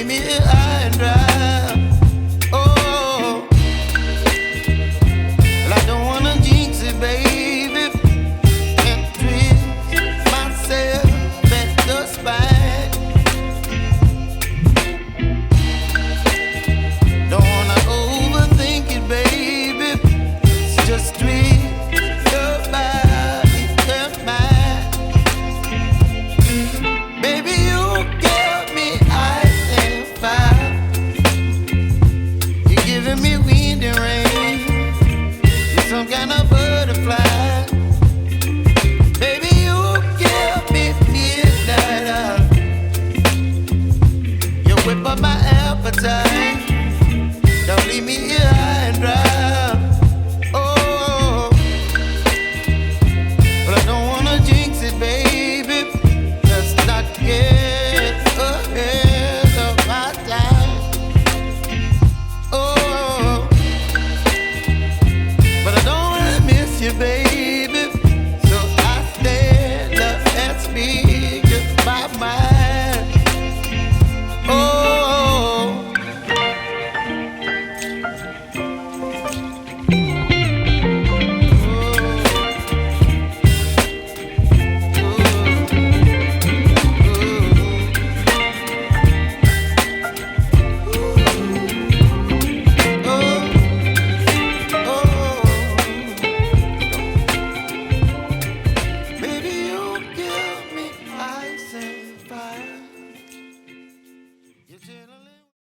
leave me here high and dry. Oh, well, I don't wanna jinx it, baby, and twist myself at the spine. Don't wanna overthink it, baby. It's just twist your body and mine. Baby, you give me ice and fire. You're giving me wind and rain. You're some kind of butterfly. Baby, you give me midnight. You whip up my appetite. Don't leave me here high and dry.